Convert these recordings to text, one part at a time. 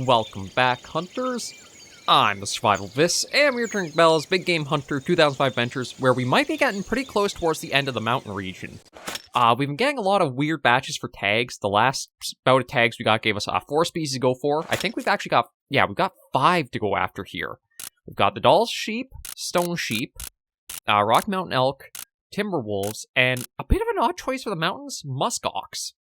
Welcome back, hunters. I'm the Survivalist, and we're returning to Cabela's Big Game Hunter 2005 Ventures, where we might be getting pretty close towards the end of the mountain region. We've been getting a lot of weird batches for tags. The last bout of tags we got gave us 4 species to go for. I think we've actually got, we've got 5 to go after here. We've got the Dall's sheep, stone sheep, Rocky Mountain elk, timber wolves, and a bit of an odd choice for the mountains, musk ox.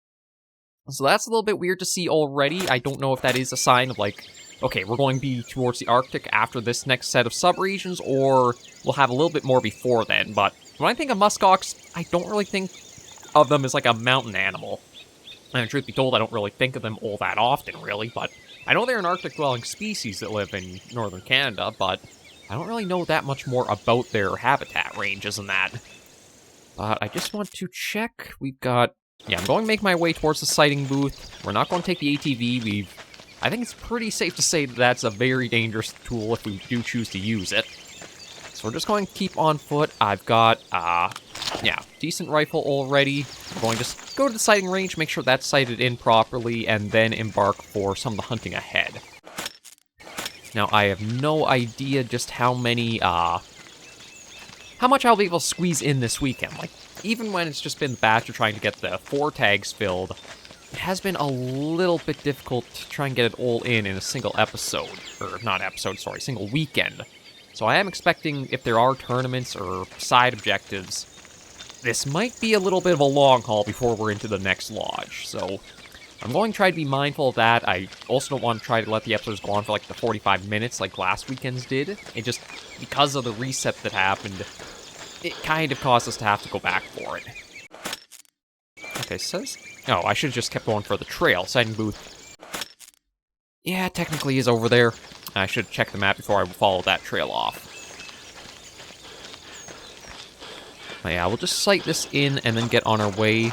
So that's a little bit weird to see already. I don't know if that is a sign of, like, okay, we're going to be towards the Arctic after this next set of subregions, or we'll have a little bit more before then. But when I think of muskox, I don't really think of them as, like, a mountain animal. And truth be told, I don't really think of them all that often, really. But I know they're an Arctic-dwelling species that live in northern Canada, but I don't really know that much more about their habitat ranges and that. But I just want to check. We've got... I'm going to make my way towards the sighting booth. We're not going to take the ATV. I think it's pretty safe to say that that's a very dangerous tool if we do choose to use it. So we're just going to keep on foot. I've got, decent rifle already. I'm going to just go to the sighting range, make sure that's sighted in properly, and then embark for some of the hunting ahead. Now, I have no idea just how many, how much I'll be able to squeeze in this weekend. Like, even when it's just been the batch of trying to get the 4 tags filled, it has been a little bit difficult to try and get it all in a single episode. Or, not episode, sorry, single weekend. So I am expecting, if there are tournaments or side objectives, this might be a little bit of a long haul before we're into the next lodge. So I'm going to try to be mindful of that. I also don't want to try to let the episodes go on for like the 45 minutes like last weekend's did. It just, because of the reset that happened, it kind of caused us to have to go back for it. Okay, says... Oh, I should have just kept going for the trail. Sighting booth. Yeah, technically is over there. I should have checked the map before I followed that trail off. But yeah, we'll just sight this in and then get on our way.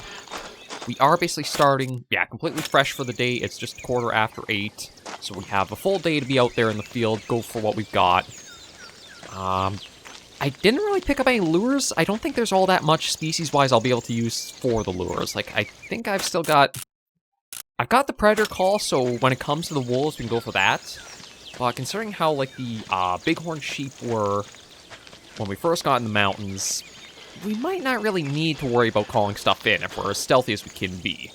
We are basically starting, completely fresh for the day. It's just 8:15. So we have a full day to be out there in the field, go for what we've got. I didn't really pick up any lures. I don't think there's all that much species-wise I'll be able to use for the lures. Like, I think I've still got... I've got the predator call, so when it comes to the wolves, we can go for that. But considering how, like, the bighorn sheep were when we first got in the mountains, we might not really need to worry about calling stuff in if we're as stealthy as we can be.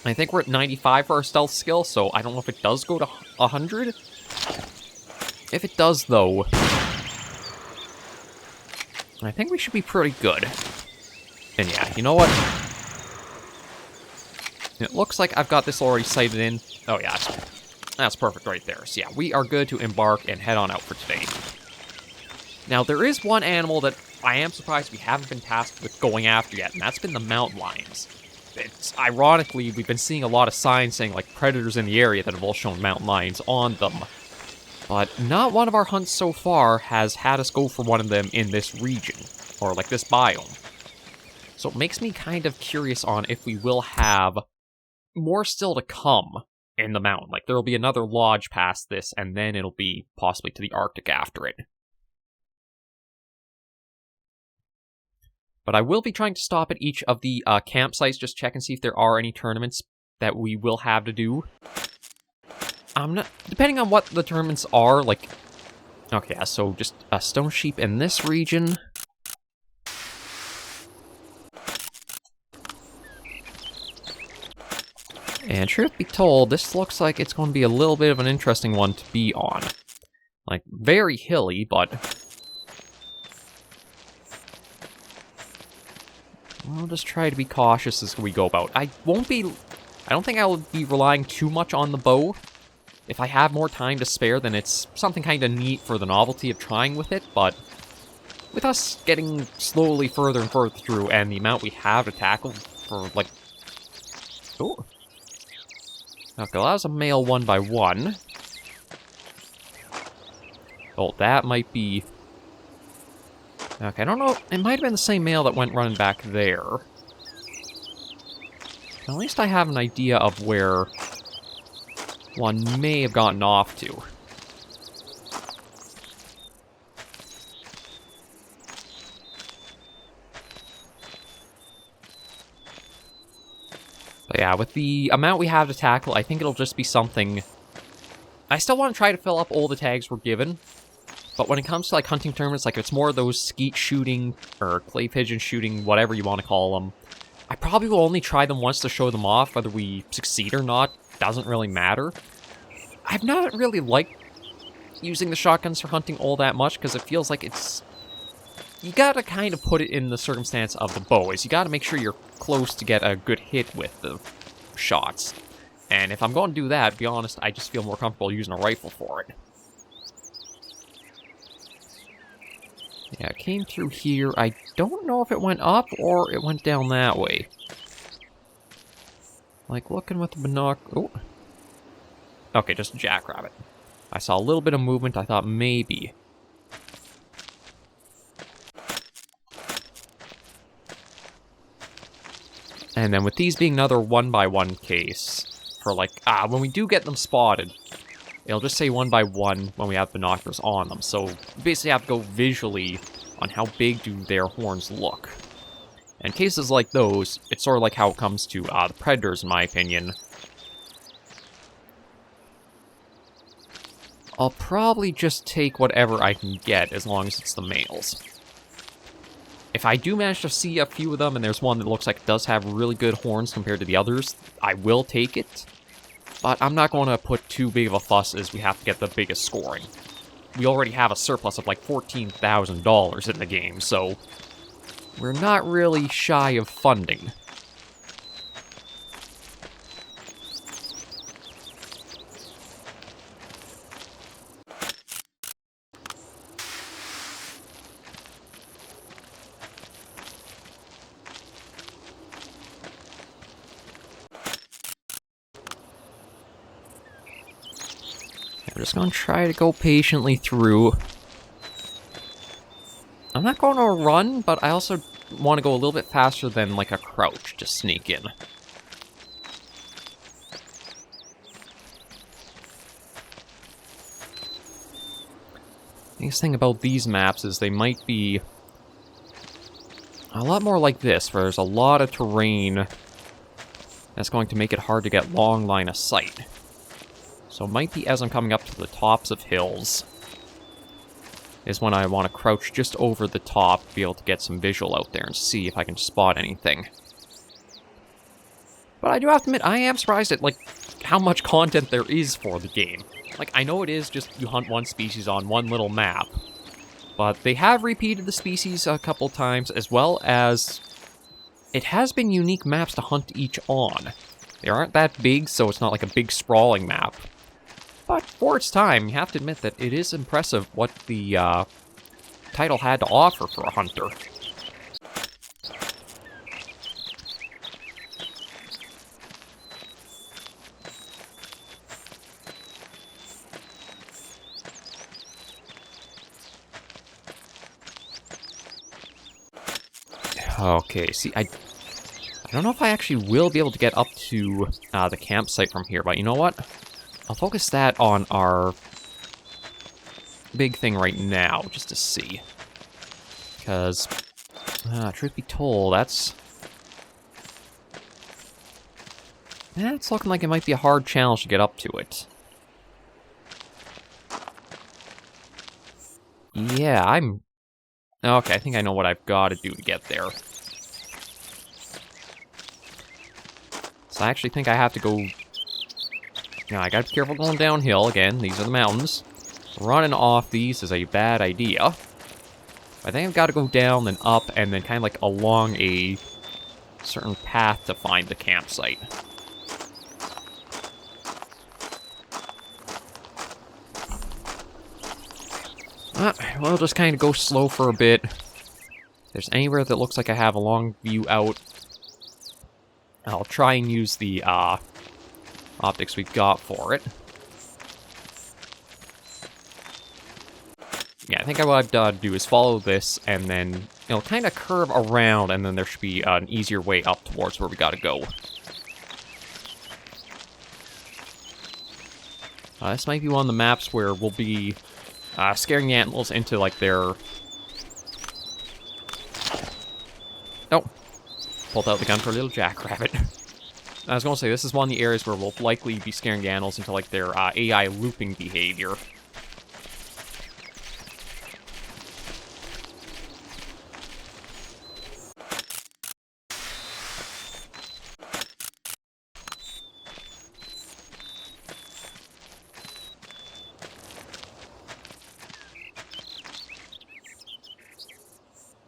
I think we're at 95 for our stealth skill, so I don't know if it does go to 100. If it does, though... I think we should be pretty good. And yeah, you know what? It looks like I've got this already sighted in. Oh yeah, that's perfect right there. So yeah, we are good to embark and head on out for today. Now, there is one animal that I am surprised we haven't been tasked with going after yet, and that's been the mountain lions. It's, ironically, we've been seeing a lot of signs saying, like, predators in the area that have all shown mountain lions on them. But not one of our hunts so far has had us go for one of them in this region, or like this biome. So it makes me kind of curious on if we will have more still to come in the mountain. Like, there will be another lodge past this, and then it'll be possibly to the Arctic after it. But I will be trying to stop at each of the campsites, just check and see if there are any tournaments that we will have to do. I'm not... Depending on what the tournaments are, like... Okay, so just a stone sheep in this region. And truth be told, this looks like it's going to be a little bit of an interesting one to be on. Like, very hilly, but... We'll just try to be cautious as we go about. I don't think I will be relying too much on the bow. If I have more time to spare, then it's something kind of neat for the novelty of trying with it, but with us getting slowly further and further through, and the amount we have to tackle for, like... Oh. Okay, well, that was a male 1x1. Oh, that might be... Okay, I don't know, it might have been the same male that went running back there. At least I have an idea of where... one may have gotten off to. But yeah, with the amount we have to tackle, I think it'll just be something I still want to try to fill up all the tags we're given, but when it comes to, like, hunting tournaments, like, it's more of those skeet shooting, or clay pigeon shooting, whatever you want to call them. I probably will only try them once to show them off. Whether we succeed or not doesn't really matter. I've not really liked using the shotguns for hunting all that much, because it feels like it's... You gotta kind of put it in the circumstance of the bow, is you gotta make sure you're close to get a good hit with the shots. And if I'm going to do that, to be honest, I just feel more comfortable using a rifle for it. Yeah, it came through here. I don't know if it went up or it went down that way. Like, looking with the binoc... Oh. Okay, just a jackrabbit. I saw a little bit of movement. I thought maybe... And then with these being another 1x1 case... For like, when we do get them spotted, it'll just say 1x1 when we have binoculars on them. So, you basically have to go visually on how big do their horns look. And cases like those, it's sort of like how it comes to the predators, in my opinion. I'll probably just take whatever I can get, as long as it's the males. If I do manage to see a few of them, and there's one that looks like it does have really good horns compared to the others, I will take it. But I'm not going to put too big of a fuss as we have to get the biggest scoring. We already have a surplus of like $14,000 in the game, so we're not really shy of funding. We're just going to try to go patiently through. I'm not going to run, but I also want to go a little bit faster than like a crouch to sneak in. Nice thing about these maps is they might be a lot more like this, where there's a lot of terrain that's going to make it hard to get long line of sight. So it might be as I'm coming up to the tops of hills is when I want to crouch just over the top to be able to get some visual out there and see if I can spot anything. But I do have to admit, I am surprised at, like, how much content there is for the game. Like, I know it is just you hunt one species on one little map, but they have repeated the species a couple times, as well as it has been unique maps to hunt each on. They aren't that big, so it's not like a big sprawling map. But for its time, you have to admit that it is impressive what the title had to offer for a hunter. Okay, see, I don't know if I actually will be able to get up to the campsite from here, but you know what? I'll focus that on our big thing right now, just to see. Because, truth be told, that's looking like it might be a hard challenge to get up to it. Yeah, okay, I think I know what I've got to do to get there. So I actually think I have to go... Now, I gotta be careful going downhill. Again, these are the mountains. Running off these is a bad idea. I think I've got to go down, then up, and then kind of like along a certain path to find the campsite. We'll just kind of go slow for a bit. If there's anywhere that looks like I have a long view out, I'll try and use the, optics we've got for it. Yeah, I think what I've done to do is follow this, and then it'll kind of curve around, and then there should be an easier way up towards where we gotta go. This might be one of the maps where we'll be scaring the animals into, like, their... Oh. Pulled out the gun for a little jackrabbit. I was going to say, this is one of the areas where we'll likely be scaring the animals into, like, their AI looping behavior.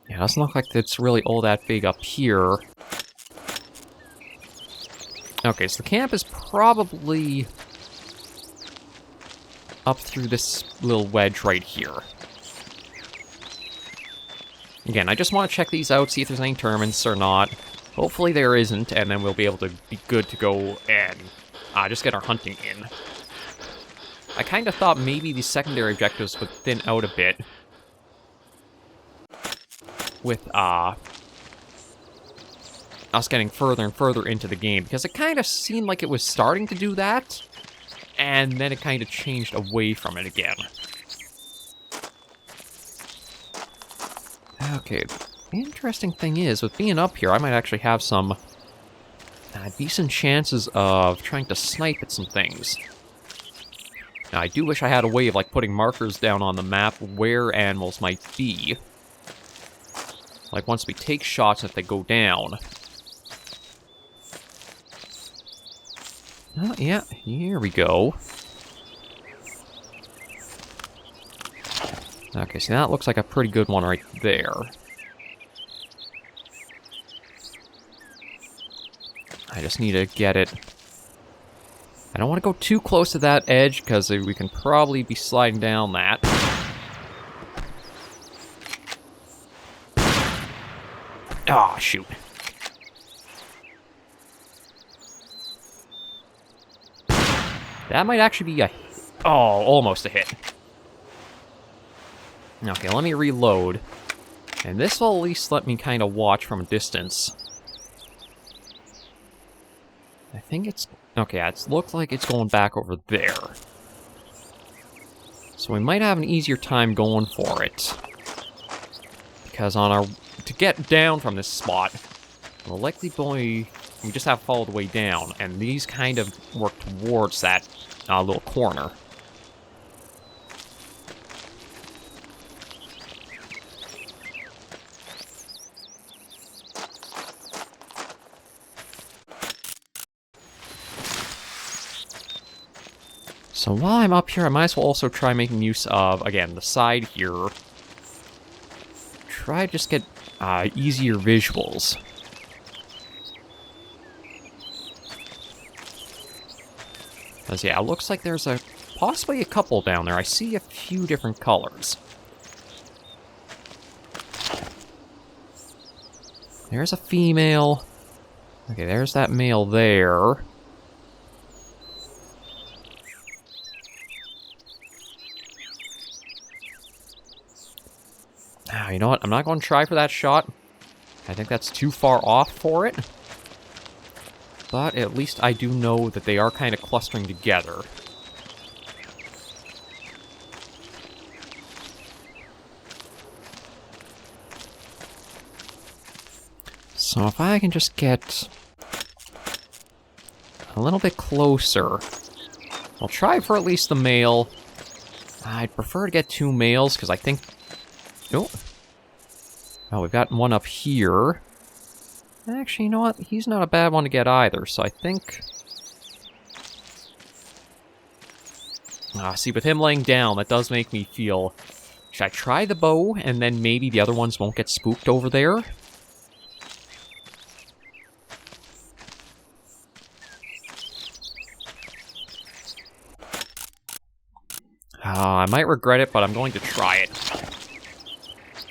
Yeah, it doesn't look like it's really all that big up here. Okay, so the camp is probably up through this little wedge right here. Again, I just want to check these out, see if there's any tournaments or not. Hopefully there isn't, and then we'll be able to be good to go and just get our hunting in. I kind of thought maybe the secondary objectives would thin out a bit with us getting further and further into the game, because it kind of seemed like it was starting to do that, and then it kind of changed away from it again. Okay, the interesting thing is, with being up here, I might actually have some decent chances of trying to snipe at some things. Now, I do wish I had a way of, like, putting markers down on the map where animals might be. Like, once we take shots, if they go down. Oh, yeah, here we go. Okay, so that looks like a pretty good one right there. I just need to get it. I don't want to go too close to that edge, because we can probably be sliding down that. Ah, oh, shoot. That might actually be a... Oh, almost a hit. Okay, let me reload. And this will at least let me kind of watch from a distance. I think it's... Okay, it looks like it's going back over there. So we might have an easier time going for it. Because on our... To get down from this spot, we'll likely we just have to follow the way down. And these kind of work towards that little corner. So while I'm up here, I might as well also try making use of, again, the side here. Try to just get easier visuals. Because, yeah, it looks like there's possibly a couple down there. I see a few different colors. There's a female. Okay, there's that male there. You know what? I'm not going to try for that shot. I think that's too far off for it. But at least I do know that they are kind of clustering together. So if I can just get a little bit closer, I'll try for at least the male. I'd prefer to get two males, because I think... Oh. Oh, we've got one up here. Actually, you know what? He's not a bad one to get either, so I think... see, with him laying down, that does make me feel... Should I try the bow, and then maybe the other ones won't get spooked over there? I might regret it, but I'm going to try it.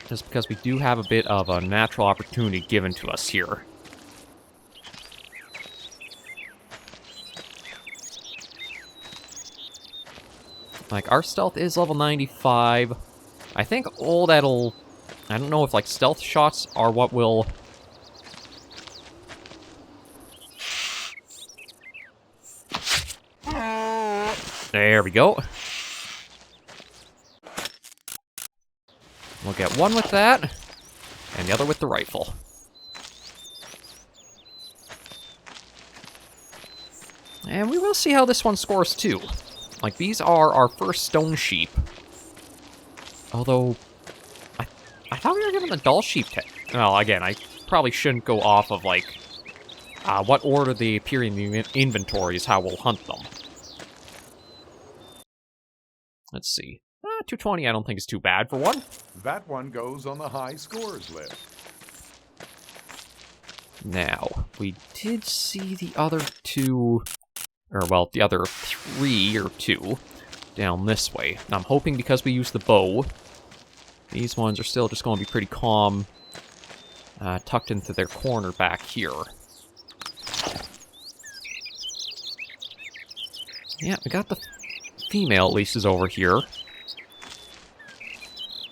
Just because we do have a bit of a natural opportunity given to us here. Like, our stealth is level 95. I think all that'll... I don't know if, like, stealth shots are what will... There we go. We'll get one with that, and the other with the rifle. And we will see how this one scores, too. Like, these are our first stone sheep. Although, I thought we were given the dull sheep well, again, I probably shouldn't go off of, like, what order they appear in the inventory is how we'll hunt them. Let's see. 220 I don't think is too bad for one. That one goes on the high scores list. Now, we did see the other two, or well, the other 3 or 2 down this way. And I'm hoping because we use the bow, these ones are still just going to be pretty calm, tucked into their corner back here. Yeah, we got the female at least is over here.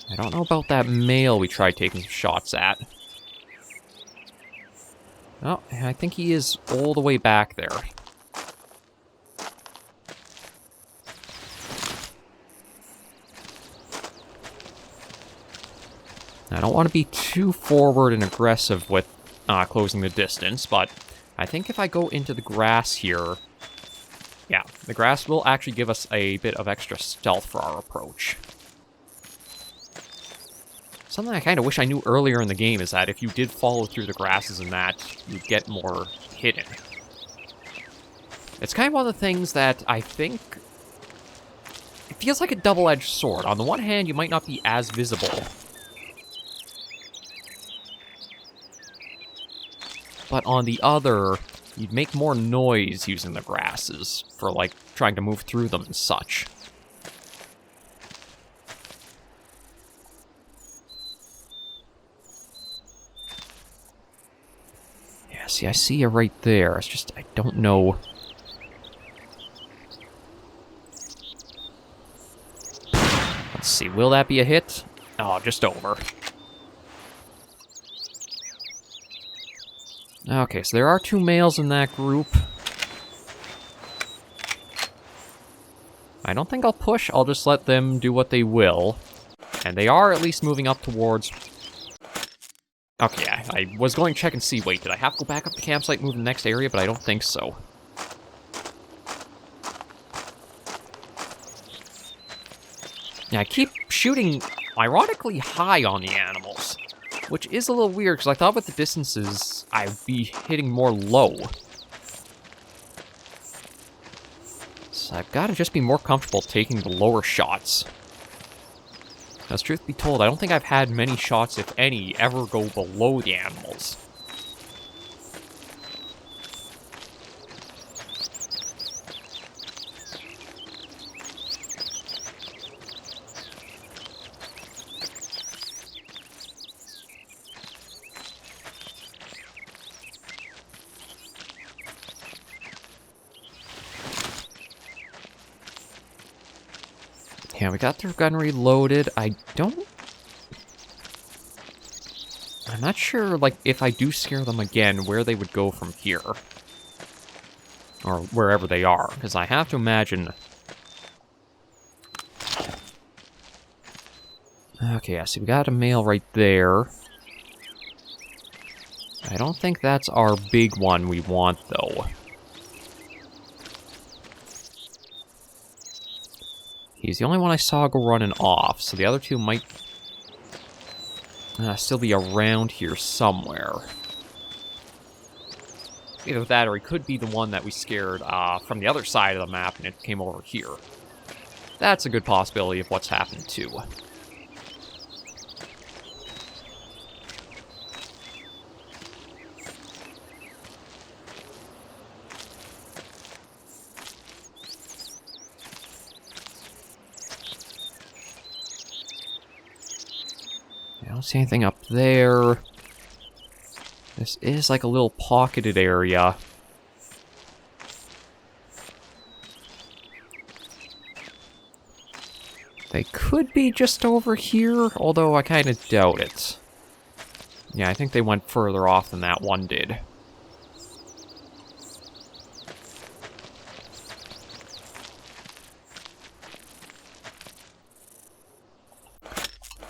I don't know about that male we tried taking some shots at. Oh, I think he is all the way back there. I don't want to be too forward and aggressive with closing the distance, but I think if I go into the grass here, yeah, the grass will actually give us a bit of extra stealth for our approach. Something I kind of wish I knew earlier in the game is that if you did follow through the grasses and that, you'd get more hidden. It's kind of one of the things that I think... It feels like a double-edged sword. On the one hand, you might not be as visible. But on the other, you'd make more noise using the grasses for, like, trying to move through them and such. Yeah, see, I see you right there. It's just, I don't know. Let's see, will that be a hit? Oh, just over. Okay, so there are 2 males in that group. I don't think I'll push, I'll just let them do what they will. And they are at least moving up towards... Okay, yeah, I was going to check and see, wait, did I have to go back up the campsite and move to the next area? But I don't think so. Yeah, I keep shooting ironically high on the animals. Which is a little weird, because I thought with the distances, I'd be hitting more low. So I've got to just be more comfortable taking the lower shots. Because truth be told, I don't think I've had many shots, if any, ever go below the animals. Yeah, we got their gun reloaded. I'm not sure, like, if I do scare them again, where they would go from here. Or wherever they are, because I have to imagine... Okay, I see we got a male right there. I don't think that's our big one we want, though. He's the only one I saw go running off, so the other 2 might still be around here somewhere. Either that, or he could be the one that we scared from the other side of the map and it came over here. That's a good possibility of what's happened, too. I don't see anything up there. This is like a little pocketed area. They could be just over here, although I kind of doubt it. Yeah, I think they went further off than that one did.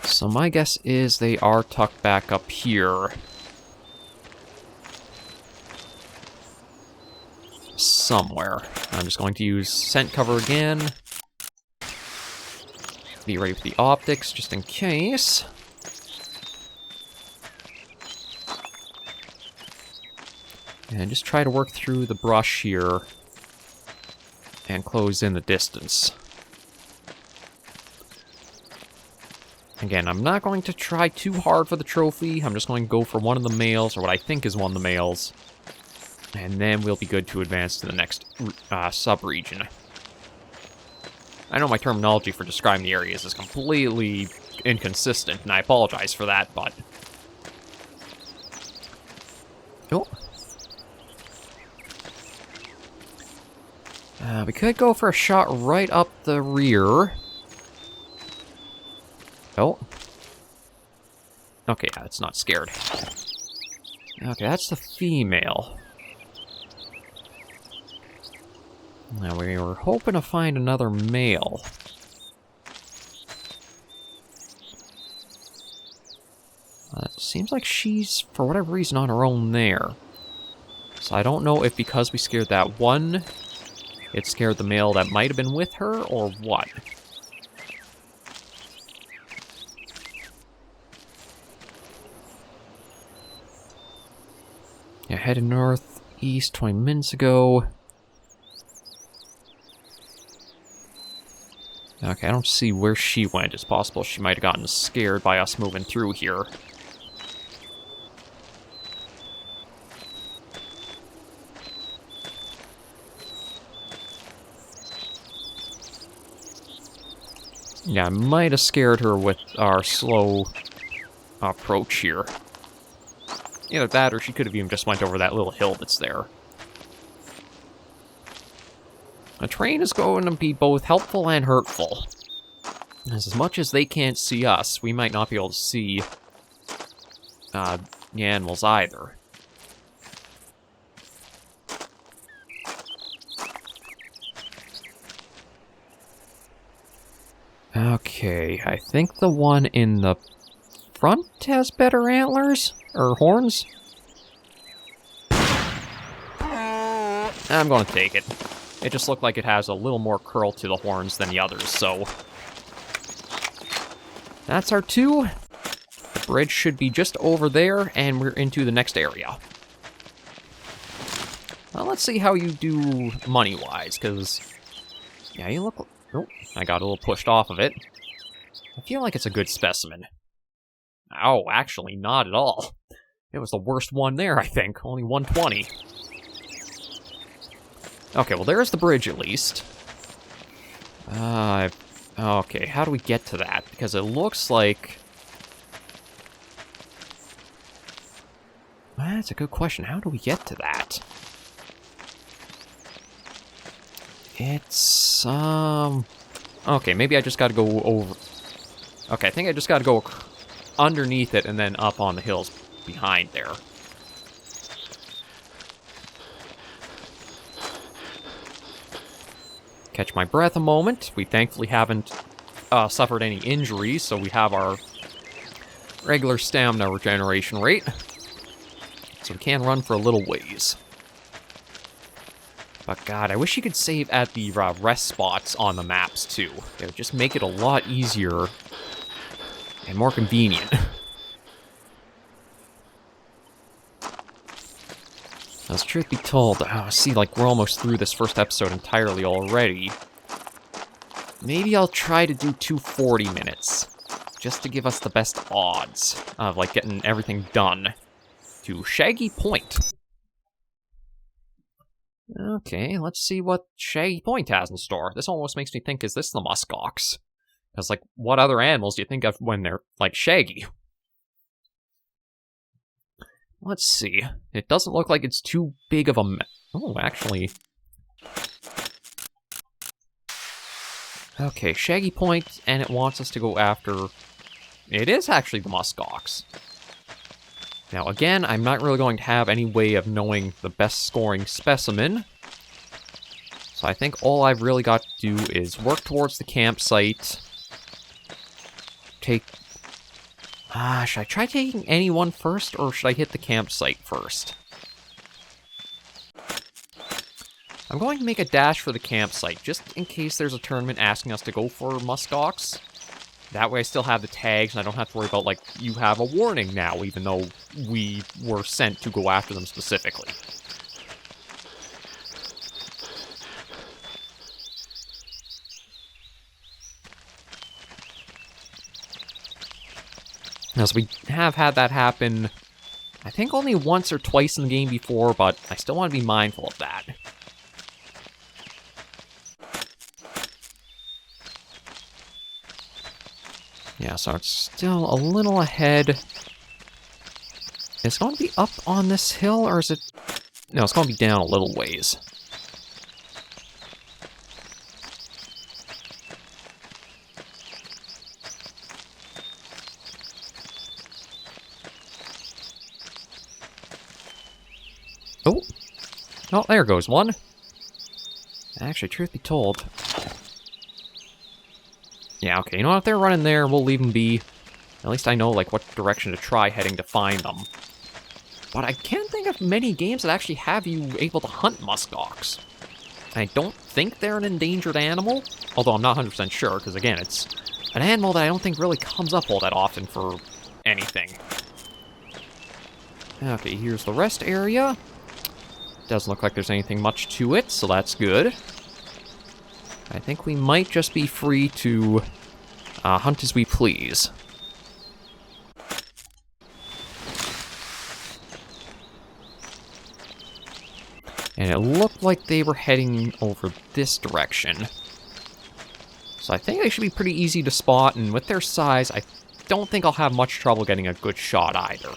So my guess is they are tucked back up here. somewhere. I'm just going to use scent cover again. Be ready for the optics, just in case. And just try to work through the brush here and close in the distance. Again, I'm not going to try too hard for the trophy. I'm just going to go for one of the males, or what I think is one of the males. And then we'll be good to advance to the next sub-region. I know my terminology for describing the areas is completely inconsistent, and I apologize for that, but... Oh. We could go for a shot right up the rear. Oh. Okay, yeah, it's not scared. Okay, that's the female. Now, we were hoping to find another male. It seems like she's, for whatever reason, on her own there. So I don't know if because we scared that one, it scared the male that might have been with her, or what. Yeah, headed northeast 20 minutes ago. Okay, I don't see where she went. It's possible she might have gotten scared by us moving through here. Yeah, I might have scared her with our slow approach here. Either that, or she could have even just went over that little hill that's there. A train is going to be both helpful and hurtful. As much as they can't see us, we might not be able to see the animals either. Okay, I think the one in the front has better antlers? Or horns? I'm going to take it. It just looked like it has a little more curl to the horns than the others, so... That's our two. The bridge should be just over there, and we're into the next area. Well, let's see how you do money-wise, because... Yeah, you look... Oh, I got a little pushed off of it. I feel like it's a good specimen. Oh, actually, not at all. It was the worst one there, I think. Only 120. Okay, well, there's the bridge, at least. Okay, how do we get to that? Because it looks like... That's a good question. How do we get to that? It's, Okay, maybe I just gotta go over... Okay, I think I just gotta go underneath it and then up on the hills behind there. Catch my breath a moment. We thankfully haven't suffered any injuries, so we have our regular stamina regeneration rate. So we can run for a little ways. But god, I wish you could save at the rest spots on the maps too. It would just make it a lot easier and more convenient. As truth be told, see, like, we're almost through this first episode entirely already. Maybe I'll try to do 240 minutes, just to give us the best odds of, like, getting everything done. To Shaggy Point. Okay, let's see what Shaggy Point has in store. This almost makes me think, is this the muskox? Because, like, what other animals do you think of when they're, like, shaggy? Let's see. It doesn't look like it's too big of a... Oh, actually... Okay, Shaggy Point, and it wants us to go after... It is actually the muskox. Now, again, I'm not really going to have any way of knowing the best scoring specimen. So I think all I've really got to do is work towards the campsite. Take... should I try taking anyone first, or should I hit the campsite first? I'm going to make a dash for the campsite, just in case there's a tournament asking us to go for muskox. That way I still have the tags, and I don't have to worry about, like, you have a warning now, even though we were sent to go after them specifically. Now, so we have had that happen, I think only once or twice in the game before, but I still want to be mindful of that. Yeah, so it's still a little ahead. Is it going to be up on this hill, or is it... No, it's going to be down a little ways. Oh! Oh, there goes one. Actually, truth be told... Yeah, okay, you know what? If they're running there, we'll leave them be. At least I know, like, what direction to try heading to find them. But I can't think of many games that actually have you able to hunt muskox. I don't think they're an endangered animal, although I'm not 100% sure, because again, it's an animal that I don't think really comes up all that often for anything. Okay, here's the rest area. Doesn't look like there's anything much to it, so that's good. I think we might just be free to hunt as we please. And it looked like they were heading over this direction. So I think they should be pretty easy to spot, and with their size, I don't think I'll have much trouble getting a good shot either.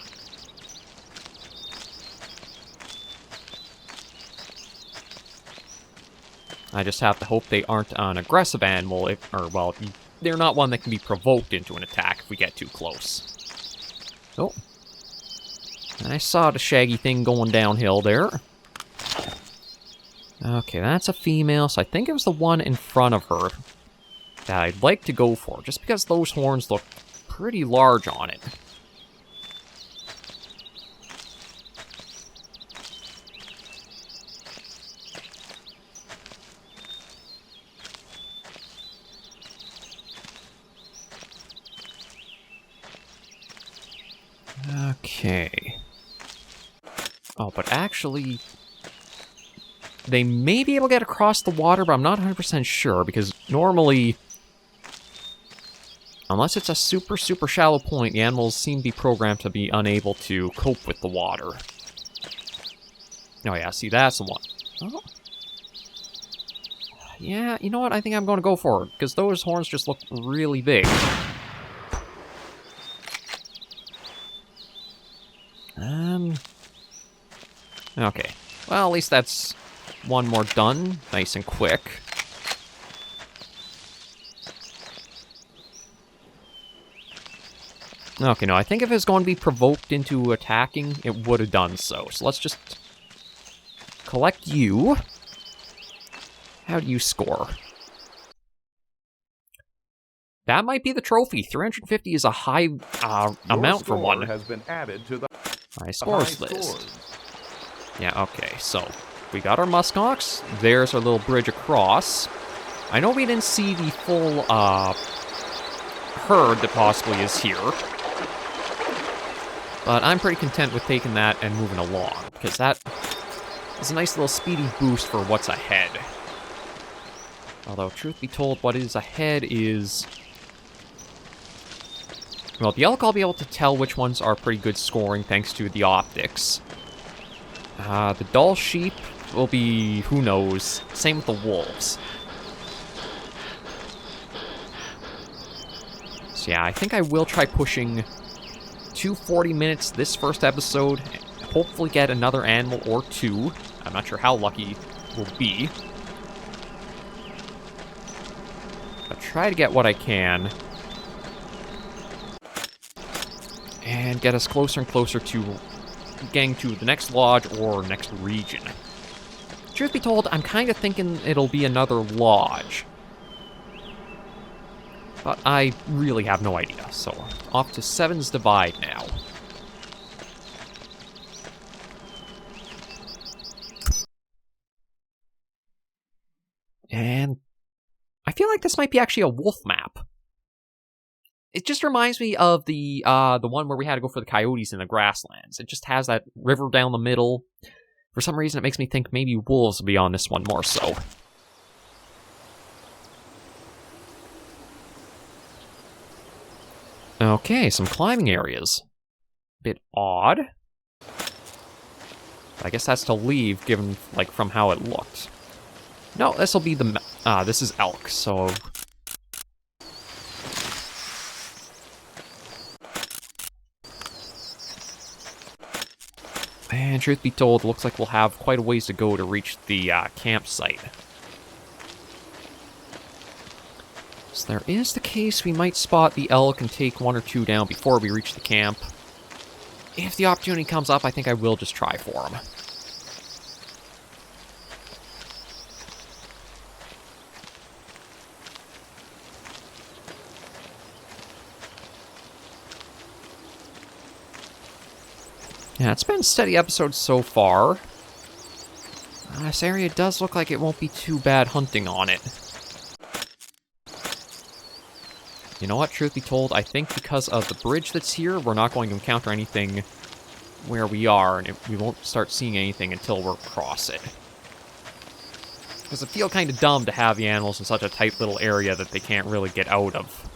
I just have to hope they aren't an aggressive animal, well, they're not one that can be provoked into an attack if we get too close. Oh. I saw the shaggy thing going downhill there. Okay, that's a female, so I think it was the one in front of her that I'd like to go for, just because those horns look pretty large on it. Okay. Oh, but actually... They may be able to get across the water, but I'm not 100% sure, because normally... Unless it's a super, super shallow point, the animals seem to be programmed to be unable to cope with the water. Oh yeah, see, that's the one. Oh. Yeah, you know what? I think I'm going to go for it, because those horns just look really big. Okay. Well, at least that's one more done. Nice and quick. Okay, no, I think if it's going to be provoked into attacking, it would have done so. So let's just collect you. How do you score? That might be the trophy. 350 is a high amount for one. Has been added to the high scores list. Yeah, okay, so we got our muskox. There's our little bridge across. I know we didn't see the full herd that possibly is here. But I'm pretty content with taking that and moving along, because that is a nice little speedy boost for what's ahead. Although, truth be told, what is ahead is... Well, the elk I'll be able to tell which ones are pretty good scoring thanks to the optics. The dull sheep will be, who knows. Same with the wolves. So yeah, I think I will try pushing 240 minutes this first episode. Hopefully get another animal or two. I'm not sure how lucky we'll be. But try to get what I can. And get us closer and closer to getting to the next lodge or next region. Truth be told, I'm kind of thinking it'll be another lodge. But I really have no idea, so off to Seven's Divide now. And I feel like this might be actually a wolf map. It just reminds me of the one where we had to go for the coyotes in the grasslands. It just has that river down the middle. For some reason, it makes me think maybe wolves will be on this one more so. Okay, some climbing areas. Bit odd. I guess that's to leave, given, like, from how it looked. No, this'll be the... this is elk, so... And truth be told, looks like we'll have quite a ways to go to reach the campsite. So there is the case we might spot the elk and take 1 or 2 down before we reach the camp. If the opportunity comes up, I think I will just try for them. Yeah, it's been a steady episode so far. This area does look like it won't be too bad hunting on it. You know what, truth be told, I think because of the bridge that's here, we're not going to encounter anything where we are, and we won't start seeing anything until we're across it. Because I feel kind of dumb to have the animals in such a tight little area that they can't really get out of.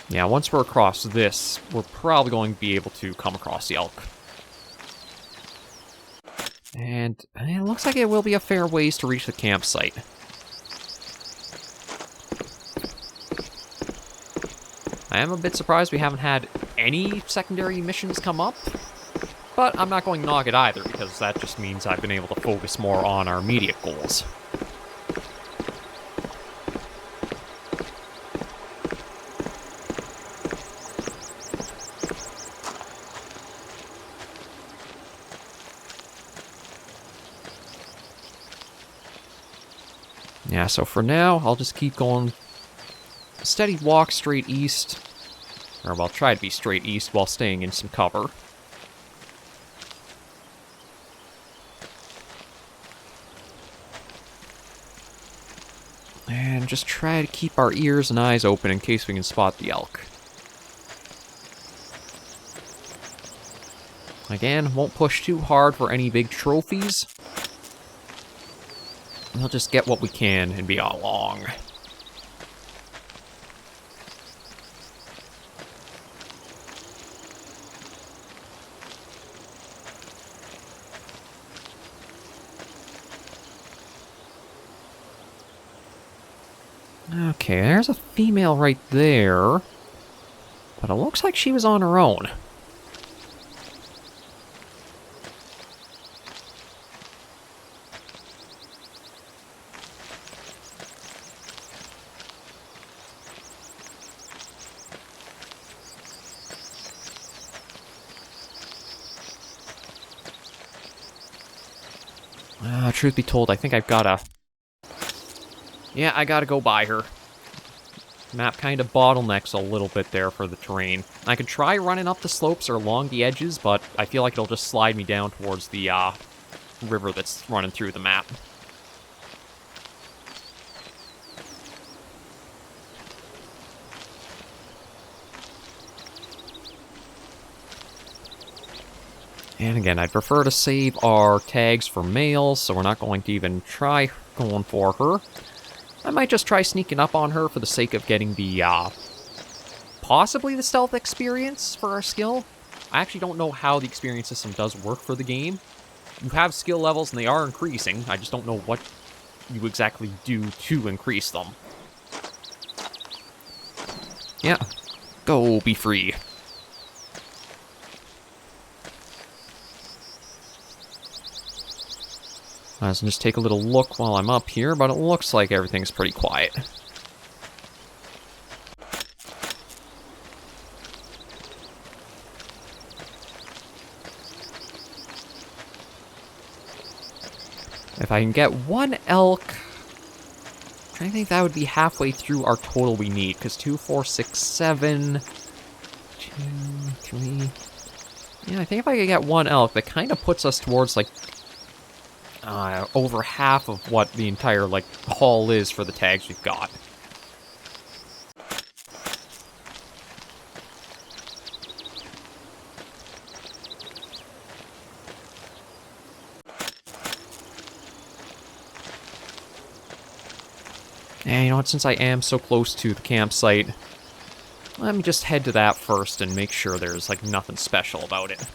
Yeah, once we're across this, we're probably going to be able to come across the elk. And it looks like it will be a fair ways to reach the campsite. I am a bit surprised we haven't had any secondary missions come up, but I'm not going to knock it either, because that just means I've been able to focus more on our immediate goals. Yeah, so for now, I'll just keep going steady walk straight east. Or, well, try to be straight east while staying in some cover. And just try to keep our ears and eyes open in case we can spot the elk. Again, won't push too hard for any big trophies. We'll just get what we can and be along. Okay, there's a female right there. But it looks like she was on her own. Truth be told, I think I've gotta... Yeah, I gotta go by her. Map kind of bottlenecks a little bit there for the terrain. I could try running up the slopes or along the edges, but I feel like it'll just slide me down towards the river that's running through the map. And again, I'd prefer to save our tags for males, so we're not going to even try going for her. I might just try sneaking up on her for the sake of getting the, possibly the stealth experience for our skill. I actually don't know how the experience system does work for the game. You have skill levels and they are increasing, I just don't know what you exactly do to increase them. Yeah, go be free. Let's just take a little look while I'm up here, but it looks like everything's pretty quiet. If I can get 1 elk, I think that would be halfway through our total we need, because 2, 4, 6, 7... 2, 3... Yeah, I think if I could get one elk, that kind of puts us towards, like, over half of what the entire, like, haul is for the tags we've got. And you know what, since I am so close to the campsite, let me just head to that first and make sure there's, like, nothing special about it.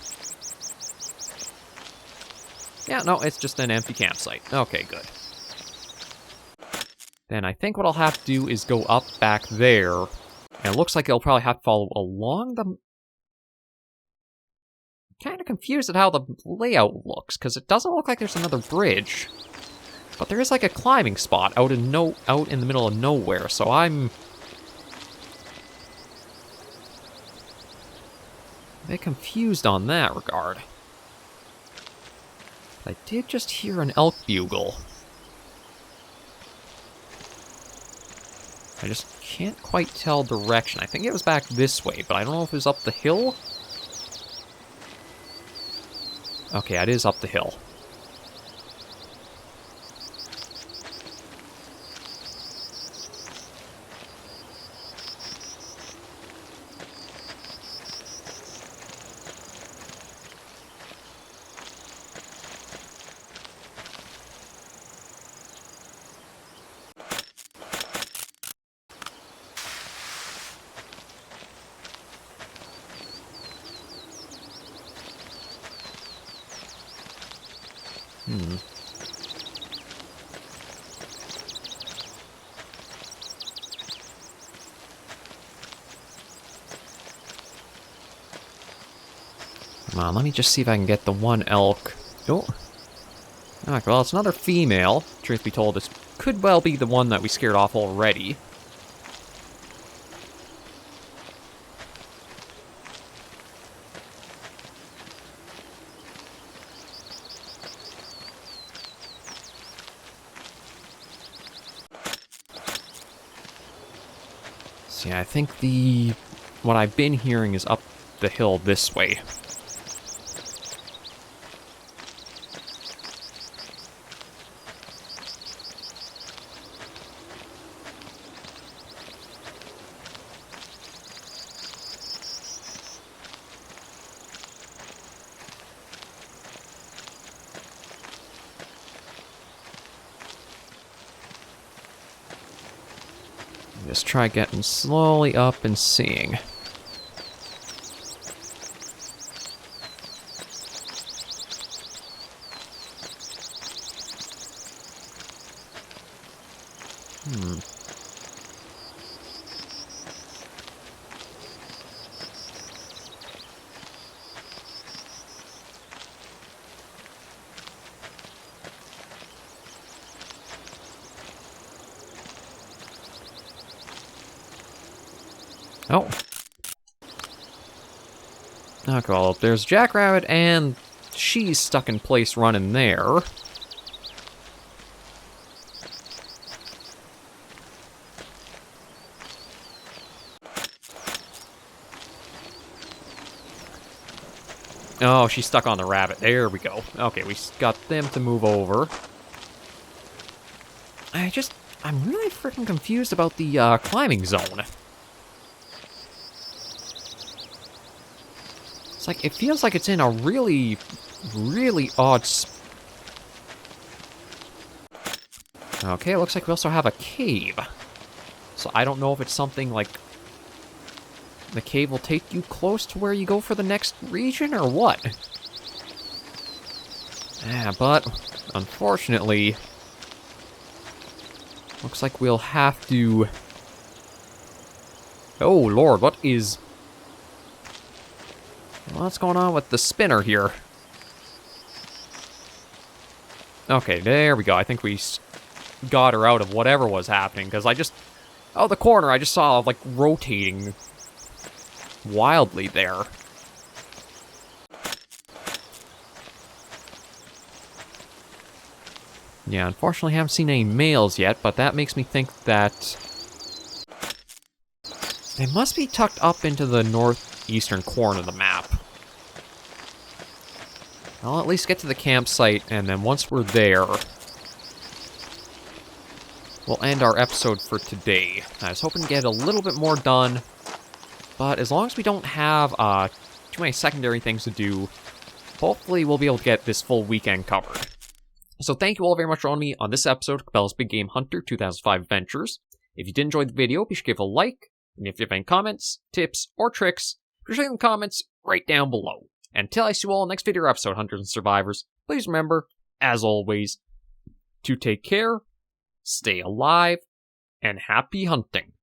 Yeah, no, it's just an empty campsite. Okay, good. Then I think what I'll have to do is go up back there, and it looks like I'll probably have to follow along the... Kind of confused at how the layout looks, because it doesn't look like there's another bridge. But there is, like, a climbing spot out in the middle of nowhere, so I'm a bit confused on that regard. I did just hear an elk bugle. I just can't quite tell direction. I think it was back this way, but I don't know if it was up the hill. Okay, it is up the hill. Come on, let me just see if I can get the one elk. Oh. Alright, well, it's another female. Truth be told, this could well be the one that we scared off already. See, I think what I've been hearing is up the hill this way. Just try getting slowly up and seeing. Oh. Okay, well, there's Jackrabbit, and she's stuck in place running there. Oh, she's stuck on the rabbit. There we go. Okay, we got them to move over. I'm really freaking confused about the climbing zone. It's like, it feels like it's in a really, really odd Okay, it looks like we also have a cave. So I don't know if it's something like the cave will take you close to where you go for the next region or what. Yeah, but unfortunately, looks like we'll have to... Oh lord, what's going on with the spinner here? Okay, there we go. I think we got her out of whatever was happening, because out of the corner, I just saw, like, rotating wildly there. Yeah, unfortunately, I haven't seen any males yet, but that makes me think that they must be tucked up into the northeast. eastern corner of the map. I'll at least get to the campsite, and then once we're there, we'll end our episode for today. I was hoping to get a little bit more done, but as long as we don't have too many secondary things to do, hopefully we'll be able to get this full weekend covered. So thank you all very much for joining me on this episode of Cabela's Big Game Hunter 2005 Adventures. If you did enjoy the video, be sure to give it a like, and if you have any comments, tips, or tricks, be sure to leave in the comments right down below. And until I see you all in the next video or episode, Hunters and Survivors, please remember, as always, to take care, stay alive, and happy hunting.